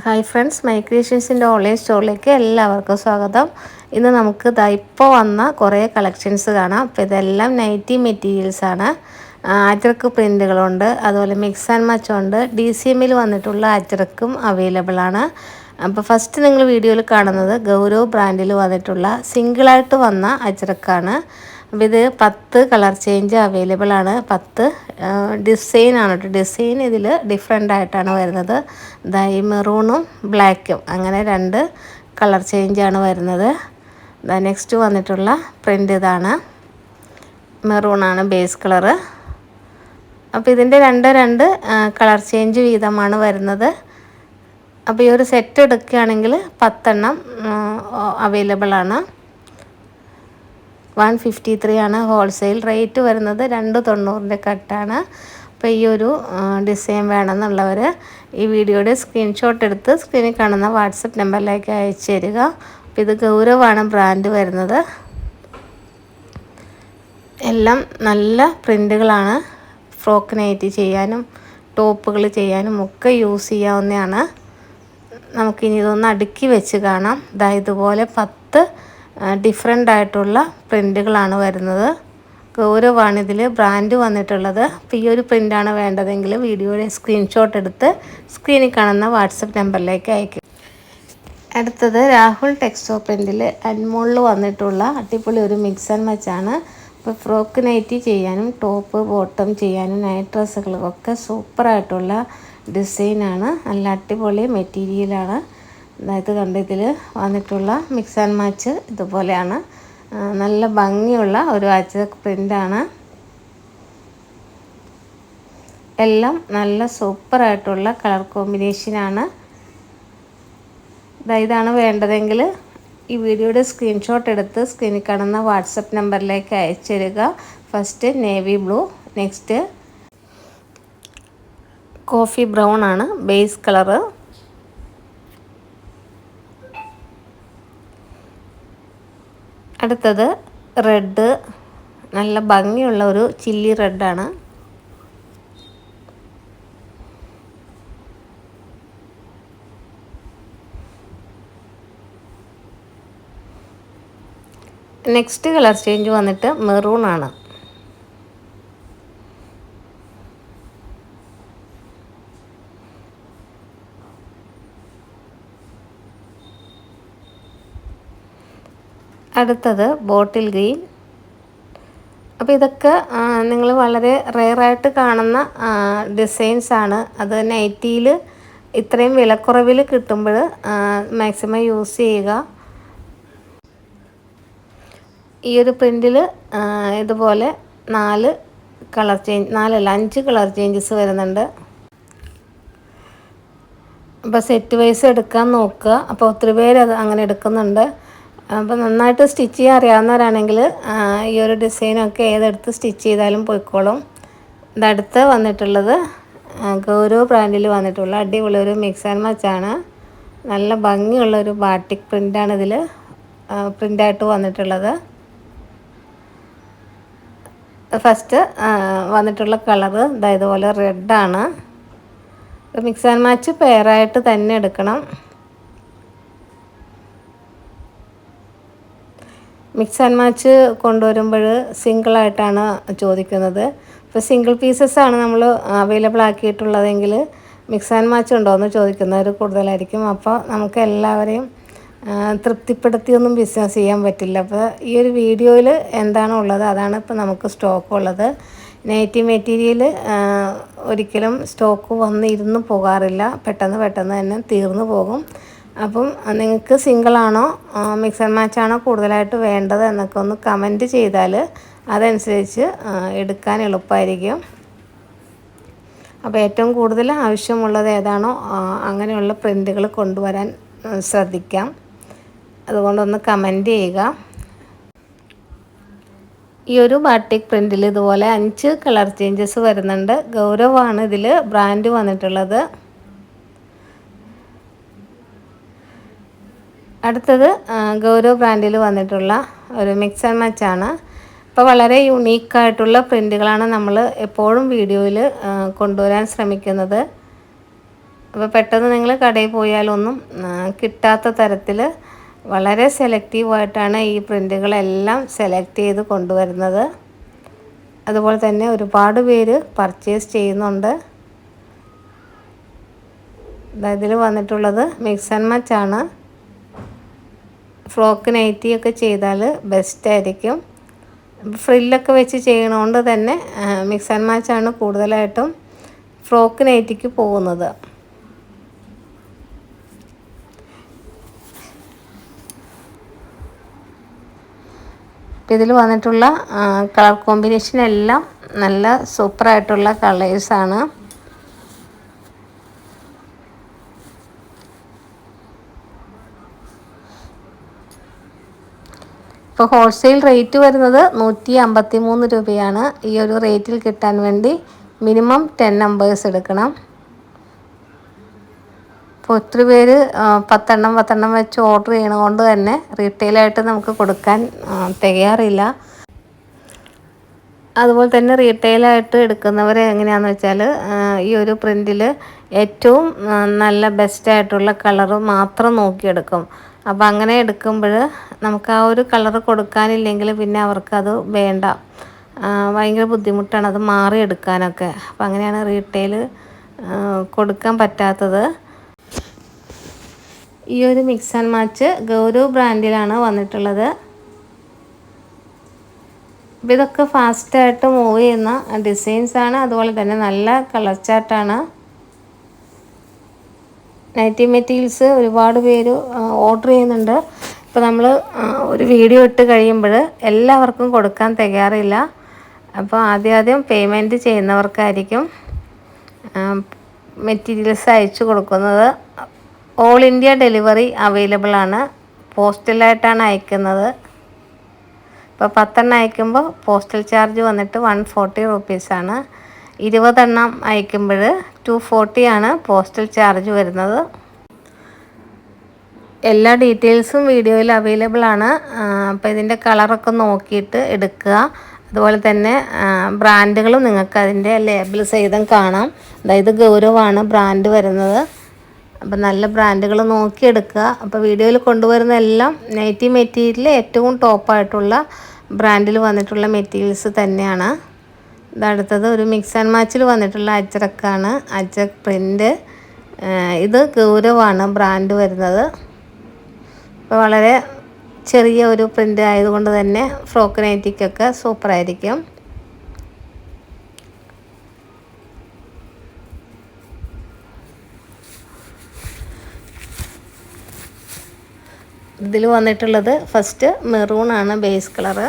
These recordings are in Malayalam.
ഹായ് ഫ്രണ്ട്സ്, മൈ ക്രിയേഷൻസിൻ്റെ ഓൺലൈൻ സ്റ്റോറിലേക്ക് എല്ലാവർക്കും സ്വാഗതം. ഇന്ന് നമുക്ക് ഇപ്പോൾ വന്ന കുറേ കളക്ഷൻസ് കാണാം. അപ്പോൾ ഇതെല്ലാം നൈറ്റി മെറ്റീരിയൽസാണ്. അജ്രക്ക് പ്രിൻറ്റുകളുണ്ട്, അതുപോലെ മിക്സ് ആൻഡ് മച്ച് ഉണ്ട്. DCMൽ വന്നിട്ടുള്ള അജ്രക്കും അവൈലബിൾ ആണ്. അപ്പോൾ ഫസ്റ്റ് നിങ്ങൾ വീഡിയോയിൽ കാണുന്നത് ഗൗരവ് ബ്രാൻഡിൽ വന്നിട്ടുള്ള സിംഗിളായിട്ട് വന്ന അജ്രക്കാണ്. അപ്പോൾ ഇത് 10 കളർ ചേഞ്ച് അവൈലബിൾ ആണ്. 10 ഡിസൈനാണ് കേട്ടോ. ഡിസൈൻ ഇതിൽ ഡിഫറെൻ്റ് ആയിട്ടാണ് വരുന്നത്. ഈ മെറൂണും ബ്ലാക്കും അങ്ങനെ 2 കളർ ചേഞ്ചാണ് വരുന്നത്. നെക്സ്റ്റ് വന്നിട്ടുള്ള പ്രിൻ്റ് ഇതാണ്. മെറൂണാണ് ബേസ് കളറ്. അപ്പോൾ ഇതിൻ്റെ രണ്ട് കളർ ചേഞ്ച് വീതമാണ് വരുന്നത്. അപ്പോൾ ഈ ഒരു സെറ്റ് എടുക്കുകയാണെങ്കിൽ 10 എണ്ണം അവൈലബിൾ ആണ്. 153 ആണ് ഹോൾസെയിൽ റേറ്റ് വരുന്നത്. 290 കട്ടാണ്. അപ്പോൾ ഈ ഒരു ഡിസൈൻ വേണമെന്നുള്ളവർ ഈ വീഡിയോയുടെ സ്ക്രീൻഷോട്ട് എടുത്ത് സ്ക്രീനിൽ കാണുന്ന വാട്സപ്പ് നമ്പറിലേക്ക് അയച്ചു തരിക. അപ്പോൾ ഇത് ഗൗരവാണ് ബ്രാൻഡ് വരുന്നത്. എല്ലാം നല്ല പ്രിൻ്റുകളാണ്. ഫ്രോക്ക് നൈറ്റി ചെയ്യാനും ടോപ്പുകൾ ചെയ്യാനും ഒക്കെ യൂസ് ചെയ്യാവുന്നതാണ്. നമുക്കിനി ഇതൊന്ന് അടുക്കി വെച്ച് കാണാം. ഇതുപോലെ 10 ഡിഫറെൻ്റ് ആയിട്ടുള്ള പ്രിൻ്റുകളാണ് വരുന്നത്. ഗൗരവാണ് ഇതിൽ ബ്രാൻഡ് വന്നിട്ടുള്ളത്. അപ്പോൾ ഈ ഒരു പ്രിൻ്റാണ് വേണ്ടതെങ്കിൽ വീഡിയോയുടെ സ്ക്രീൻഷോട്ട് എടുത്ത് സ്ക്രീനിൽ കാണുന്ന വാട്സപ്പ് നമ്പറിലേക്ക് അയക്കും. അടുത്തത് രാഹുൽ ടെക്സ്റ്റോ പ്രിൻറ്റിൽ അൻമോളിൽ വന്നിട്ടുള്ള അടിപൊളി ഒരു മിക്സ് ആൻഡ് മച്ചാണ്. ഇപ്പോൾ ഫ്രോക്ക് നൈറ്റി ചെയ്യാനും ടോപ്പ് ബോട്ടം ചെയ്യാനും നൈറ്റ് ഡ്രസ്സുകൾക്കൊക്കെ സൂപ്പറായിട്ടുള്ള ഡിസൈനാണ്. നല്ല അടിപൊളി മെറ്റീരിയലാണ്. അതായത് ഇതിൽ വന്നിട്ടുള്ള മിക്സ് ആൻഡ് മാച്ച് ഇതുപോലെയാണ്. നല്ല ഭംഗിയുള്ള ഒരു അജ്രക് പ്രിൻ്റാണ്. എല്ലാം നല്ല സൂപ്പറായിട്ടുള്ള കളർ കോമ്പിനേഷനാണ്. ഇതാണ് വേണ്ടതെങ്കിൽ ഈ വീഡിയോയുടെ സ്ക്രീൻഷോട്ട് എടുത്ത് സ്ക്രീനിൽ കാണുന്ന വാട്സപ്പ് നമ്പറിലേക്ക് അയച്ചു തരിക. First navy blue, next coffee brown ആണ് ബേസ് കളറ്. അടുത്തത് റെഡ്, നല്ല ഭംഗിയുള്ള ഒരു ചില്ലി റെഡാണ്. നെക്സ്റ്റ് കളർ ചേഞ്ച് വന്നിട്ട് മെറൂൺ ആണ്. അടുത്തത് ബോട്ടിൽ ഗ്രീൻ. അപ്പോൾ ഇതൊക്കെ നിങ്ങൾ വളരെ റെയറായിട്ട് കാണുന്ന ഡിസൈൻസാണ്. അത് നൈറ്റിയിൽ ഇത്രയും വിലക്കുറവിൽ കിട്ടുമ്പോൾ മാക്സിമം യൂസ് ചെയ്യുക. ഈ ഒരു പ്രിൻറ്റിൽ ഇതുപോലെ 5 കളർ ചേഞ്ചസ് വരുന്നുണ്ട്. അപ്പോൾ സെറ്റ് വൈസ് എടുക്കാൻ നോക്കുക. അപ്പോൾ ഒത്തിരി പേര് അത് അങ്ങനെ എടുക്കുന്നുണ്ട്. അപ്പോൾ നന്നായിട്ട് സ്റ്റിച്ച് ചെയ്യാൻ അറിയാവുന്നവരാണെങ്കിൽ ഈ ഒരു ഡിസൈനൊക്കെ ഏതെടുത്ത് സ്റ്റിച്ച് ചെയ്താലും പോയിക്കോളും. ഇതടുത്ത് വന്നിട്ടുള്ളത് ഗൗരവ് ബ്രാൻഡിൽ വന്നിട്ടുള്ള അടിപൊളി ഒരു മിക്സ് ആൻഡ് മച്ചാണ്. നല്ല ഭംഗിയുള്ളൊരു ബാട്ടിക് പ്രിൻ്റാണ് ഇതിൽ പ്രിൻ്റായിട്ട് വന്നിട്ടുള്ളത്. ഫസ്റ്റ് വന്നിട്ടുള്ള കളറ് ഇതുപോലെ റെഡാണ്. മിക്സ് ആൻഡ് മാച്ച് പെയറായിട്ട് തന്നെ എടുക്കണം. മിക്സ് ആൻഡ് മാച്ച് കൊണ്ടുവരുമ്പോൾ സിംഗിളായിട്ടാണ് ചോദിക്കുന്നത്. ഇപ്പോൾ സിംഗിൾ പീസസ്സാണ് നമ്മൾ അവൈലബിൾ ആക്കിയിട്ടുള്ളതെങ്കിൽ മിക്സ് ആൻഡ് മാച്ച് ഉണ്ടോ എന്ന് ചോദിക്കുന്നവർ കൂടുതലായിരിക്കും. അപ്പോൾ നമുക്ക് എല്ലാവരെയും തൃപ്തിപ്പെടുത്തിയൊന്നും ബിസിനസ് ചെയ്യാൻ പറ്റില്ല. അപ്പോൾ ഈ ഒരു വീഡിയോയിൽ എന്താണോ ഉള്ളത് അതാണ് ഇപ്പോൾ നമുക്ക് സ്റ്റോക്ക് ഉള്ളത്. നൈറ്റി മെറ്റീരിയൽ ഒരിക്കലും സ്റ്റോക്ക് വന്നിരുന്ന് പോകാറില്ല. പെട്ടെന്ന് തന്നെ തീർന്നു പോകും. അപ്പം നിങ്ങൾക്ക് സിംഗിളാണോ മിക്സ് ആൻഡ് മാച്ചാണോ കൂടുതലായിട്ട് വേണ്ടത് എന്നൊക്കെ ഒന്ന് കമൻറ്റ് ചെയ്താൽ അതനുസരിച്ച് എടുക്കാൻ എളുപ്പമായിരിക്കും. അപ്പോൾ ഏറ്റവും കൂടുതൽ ആവശ്യമുള്ളത് ഏതാണോ അങ്ങനെയുള്ള പ്രിൻ്റുകൾ കൊണ്ടുവരാൻ ശ്രദ്ധിക്കാം. അതുകൊണ്ടൊന്ന് കമൻറ്റ് ചെയ്യുക. ഈ ഒരു ബാട്ടിക് പ്രിൻറ്റിൽ ഇതുപോലെ 5 കളർ ചേഞ്ചസ് വരുന്നുണ്ട്. ഗൗരവാണ് ഇതിൽ ബ്രാൻഡ് വന്നിട്ടുള്ളത്. അടുത്തത് ഗൗരവ് ബ്രാൻഡിൽ വന്നിട്ടുള്ള ഒരു മിക്സ് ആൻഡ് മച്ചാണ്. അപ്പോൾ വളരെ യുണീക്കായിട്ടുള്ള പ്രിൻറ്റുകളാണ് നമ്മൾ എപ്പോഴും വീഡിയോയിൽ കൊണ്ടുവരാൻ ശ്രമിക്കുന്നത്. അപ്പോൾ പെട്ടെന്ന് നിങ്ങൾ കടയിൽ പോയാലൊന്നും കിട്ടാത്ത തരത്തിൽ വളരെ സെലക്റ്റീവായിട്ടാണ് ഈ പ്രിൻ്റുകളെല്ലാം സെലക്ട് ചെയ്ത് കൊണ്ടുവരുന്നത്. അതുപോലെ തന്നെ ഒരുപാട് പേര് പർച്ചേസ് ചെയ്യുന്നുണ്ട്. ഇതിൽ വന്നിട്ടുള്ളത് മിക്സ് ആൻഡ് മാച്ച് ആണ്. ഫ്രോക്ക് നൈറ്റിയൊക്കെ ചെയ്താൽ ബെസ്റ്റായിരിക്കും. ഫ്രില്ലൊക്കെ വെച്ച് ചെയ്യണോണ്ട് തന്നെ മിക്സ് ആൻഡ് മാച്ചാണ് കൂടുതലായിട്ടും ഫ്രോക്ക് നൈറ്റിക്ക് പോകുന്നത്. ഇതിൽ വന്നിട്ടുള്ള കളർ കോമ്പിനേഷൻ എല്ലാം നല്ല സൂപ്പറായിട്ടുള്ള കളേഴ്സാണ്. ഇപ്പോൾ ഹോൾസെയിൽ റേറ്റ് വരുന്നത് 153 രൂപയാണ്. ഈ ഒരു റേറ്റിൽ കിട്ടാൻ വേണ്ടി മിനിമം 10 നമ്പേഴ്സ് എടുക്കണം. ഇപ്പോൾ ഒത്തിരി പേര് 10 വെച്ച് ഓർഡർ ചെയ്യണതുകൊണ്ട് തന്നെ റീറ്റെയിലായിട്ട് നമുക്ക് കൊടുക്കാൻ തികയാറില്ല. അതുപോലെ തന്നെ റീറ്റെയിലായിട്ട് എടുക്കുന്നവർ എങ്ങനെയാണെന്ന് വെച്ചാൽ ഈ ഒരു പ്രിൻറ്റിൽ ഏറ്റവും നല്ല ബെസ്റ്റായിട്ടുള്ള കളറ് മാത്രം നോക്കിയെടുക്കും. അപ്പോൾ അങ്ങനെ എടുക്കുമ്പോൾ നമുക്ക് ആ ഒരു കളറ് കൊടുക്കാനില്ലെങ്കിൽ പിന്നെ അവർക്കത് വേണ്ട, ഭയങ്കര ബുദ്ധിമുട്ടാണ് അത് മാറിയെടുക്കാനൊക്കെ. അപ്പോൾ അങ്ങനെയാണ് റീറ്റെയിൽ കൊടുക്കാൻ പറ്റാത്തത്. ഈ ഒരു മിക്സ് ആൻഡ് മാച്ച് ഗൗരവ് ബ്രാൻഡിലാണ് വന്നിട്ടുള്ളത്. അപ്പോൾ ഇതൊക്കെ ഫാസ്റ്റായിട്ട് മൂവ് ചെയ്യുന്ന ഡിസൈൻസാണ്. അതുപോലെ തന്നെ നല്ല കളർ ചാർട്ടാണ്. നൈറ്റി മെറ്റീരിയൽസ് ഒരുപാട് പേര് ഓർഡർ ചെയ്യുന്നുണ്ട്. ഇപ്പോൾ നമ്മൾ ഒരു വീഡിയോ ഇട്ട് കഴിയുമ്പോൾ എല്ലാവർക്കും കൊടുക്കാൻ തികയാറില്ല. അപ്പോൾ ആദ്യം പേയ്മെൻറ്റ് ചെയ്യുന്നവർക്കായിരിക്കും മെറ്റീരിയൽസ് അയച്ചു കൊടുക്കുന്നത്. ഓൾ ഇന്ത്യ ഡെലിവറി അവൈലബിൾ ആണ്. പോസ്റ്റലായിട്ടാണ് അയക്കുന്നത്. ഇപ്പോൾ 10 അയക്കുമ്പോൾ പോസ്റ്റൽ ചാർജ് വന്നിട്ട് 140 റുപ്പീസാണ്. 20 അയക്കുമ്പോൾ 240 ആണ് പോസ്റ്റൽ ചാർജ് വരുന്നത്. എല്ലാ ഡീറ്റെയിൽസും വീഡിയോയിൽ അവൈലബിൾ ആണ്. അപ്പോൾ ഇതിൻ്റെ കളറൊക്കെ നോക്കിയിട്ട് എടുക്കുക. അതുപോലെ തന്നെ ബ്രാൻഡുകളും നിങ്ങൾക്ക് അതിൻ്റെ ലേബിൾ സഹിതം കാണാം. അതായത് ഗൗരവാണ് ബ്രാൻഡ് വരുന്നത്. അപ്പോൾ നല്ല ബ്രാൻഡുകൾ നോക്കിയെടുക്കുക. അപ്പോൾ വീഡിയോയിൽ കൊണ്ടുവരുന്ന എല്ലാം നൈറ്റി മെറ്റീരിയൽ ഏറ്റവും ടോപ്പായിട്ടുള്ള ബ്രാൻഡിൽ വന്നിട്ടുള്ള മെറ്റീരിയൽസ് തന്നെയാണ്. ഇതടുത്തത് ഒരു മിക്സ് ആൻഡ് മാച്ചിൽ വന്നിട്ടുള്ള അജ്രക്കാണ്. അജ്രക് പ്രിൻ്റ്. ഇത് ഗൗരവാണ് ബ്രാൻഡ് വരുന്നത്. അപ്പോൾ വളരെ ചെറിയ ഒരു പ്രിൻ്റ് ആയതുകൊണ്ട് തന്നെ ഫ്രോക്ക് നൈറ്റിക്കൊക്കെ സൂപ്പറായിരിക്കും. ഇതിൽ വന്നിട്ടുള്ളത് ഫസ്റ്റ് മെറൂൺ ആണ് ബേസ് കളറ്.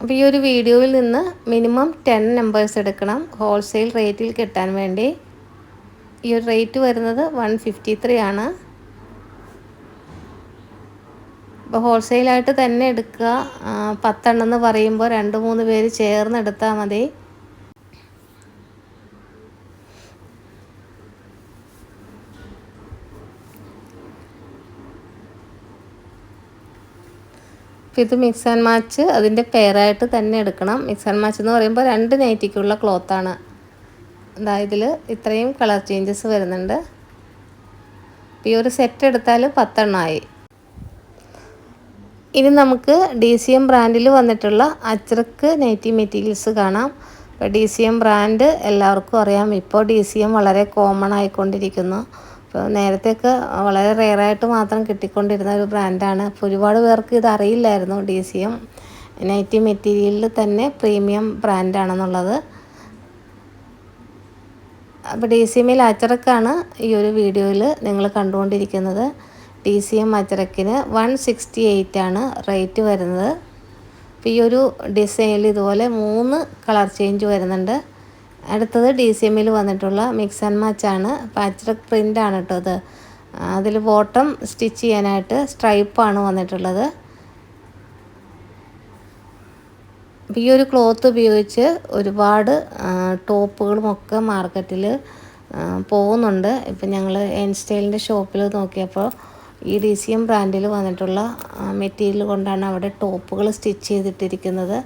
അപ്പോൾ ഈ ഒരു വീഡിയോയിൽ നിന്ന് മിനിമം 10 നമ്പേഴ്സ് എടുക്കണം ഹോൾസെയിൽ റേറ്റിൽ കിട്ടാൻ വേണ്ടി. ഈ ഒരു റേറ്റ് വരുന്നത് 153 ആണ്. അപ്പോൾ ഹോൾസെയിലായിട്ട് തന്നെ എടുക്കുക. 10 എന്ന് പറയുമ്പോൾ 2-3 പേര് ചേർന്ന് എടുത്താൽ മതി. ഇത് മിക്സ് ആൻഡ് മാച്ച് അതിൻ്റെ പെയറായിട്ട് തന്നെ എടുക്കണം. മിക്സ് ആൻഡ് മാച്ച് എന്ന് പറയുമ്പോൾ 2 നൈറ്റിക്കുള്ള ക്ലോത്താണ്. അതായത് ഇതിൽ ഇത്രയും കളർ ചേഞ്ചസ് വരുന്നുണ്ട്. ഈ ഒരു സെറ്റ് എടുത്താൽ 10 ആയി. ഇനി നമുക്ക് DCM ബ്രാൻഡിൽ വന്നിട്ടുള്ള അജ്രക്ക് നൈറ്റി മെറ്റീരിയൽസ് കാണാം. ഇപ്പോൾ DCM ബ്രാൻഡ് എല്ലാവർക്കും അറിയാം. ഇപ്പോൾ DCM വളരെ കോമൺ ആയിക്കൊണ്ടിരിക്കുന്നു. അപ്പോൾ നേരത്തെയൊക്കെ വളരെ റെയറായിട്ട് മാത്രം കിട്ടിക്കൊണ്ടിരുന്ന ഒരു ബ്രാൻഡാണ്. അപ്പോൾ ഒരുപാട് പേർക്ക് ഇത് അറിയില്ലായിരുന്നു. DCM നൈറ്റി മെറ്റീരിയലിൽ തന്നെ പ്രീമിയം ബ്രാൻഡാണെന്നുള്ളത്. അപ്പോൾ DCMൽ അജ്രക്കാണ് ഈ ഒരു വീഡിയോയിൽ നിങ്ങൾ കണ്ടുകൊണ്ടിരിക്കുന്നത്. DCM അജ്രക്കിന് 168 ആണ് റേറ്റ് വരുന്നത്. അപ്പോൾ ഈ ഒരു ഡിസൈനിൽ ഇതുപോലെ 3 കളർ ചേഞ്ച് വരുന്നുണ്ട്. അടുത്തത് DCMൽ വന്നിട്ടുള്ള മിക്സ് ആൻഡ് മാച്ചാണ്. അപ്പോൾ അജ്രക് പ്രിൻ്റാണ് കേട്ടോ അത്. അതിൽ ബോട്ടം സ്റ്റിച്ച് ചെയ്യാനായിട്ട് സ്ട്രൈപ്പാണ് വന്നിട്ടുള്ളത്. അപ്പോൾ ഈ ഒരു ക്ലോത്ത് ഉപയോഗിച്ച് ഒരുപാട് ടോപ്പുകളുമൊക്കെ മാർക്കറ്റിൽ പോകുന്നുണ്ട്. ഇപ്പം ഞങ്ങൾ എൻ സ്റ്റൈലിൻ്റെ ഷോപ്പിൽ നോക്കിയപ്പോൾ ഈ DCM ബ്രാൻഡിൽ വന്നിട്ടുള്ള മെറ്റീരിയൽ കൊണ്ടാണ് അവിടെ ടോപ്പുകൾ സ്റ്റിച്ച് ചെയ്തിട്ടിരിക്കുന്നത്.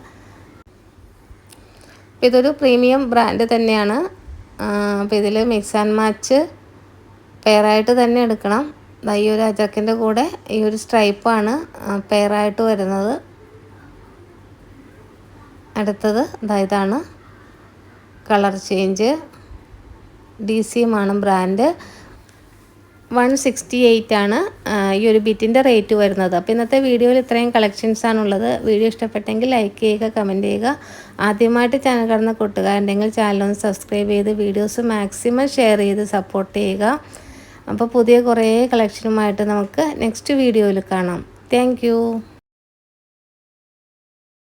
ഇതൊരു പ്രീമിയം ബ്രാൻഡ് തന്നെയാണ്. അപ്പോൾ ഇതിൽ മിക്സ് ആൻഡ് മാച്ച് പെയറായിട്ട് തന്നെ എടുക്കണം. ഈ ഒരു അജറക്കിൻ്റെ കൂടെ ഈ ഒരു സ്ട്രൈപ്പാണ് പെയറായിട്ട് വരുന്നത്. അടുത്തത് ഇതാണ് കളർ ചേഞ്ച്. DCM ആണ് ബ്രാൻഡ്. 168 ആണ് ഈ ഒരു ബിറ്റിൻ്റെ റേറ്റ് വരുന്നത്. അപ്പോൾ ഇന്നത്തെ വീഡിയോയിൽ ഇത്രയും കളക്ഷൻസ് ആണുള്ളത്. വീഡിയോ ഇഷ്ടപ്പെട്ടെങ്കിൽ ലൈക്ക് ചെയ്യുക, കമൻറ്റ് ചെയ്യുക. ആദ്യമായിട്ട് ചാനൽ കാണുന്ന കൂട്ടുകാരുണ്ടെങ്കിൽ ചാനലൊന്ന് സബ്സ്ക്രൈബ് ചെയ്ത് വീഡിയോസ് മാക്സിമം ഷെയർ ചെയ്ത് സപ്പോർട്ട് ചെയ്യുക. അപ്പോൾ പുതിയ കുറേ കളക്ഷനുമായിട്ട് നമുക്ക് നെക്സ്റ്റ് വീഡിയോയിൽ കാണാം. താങ്ക്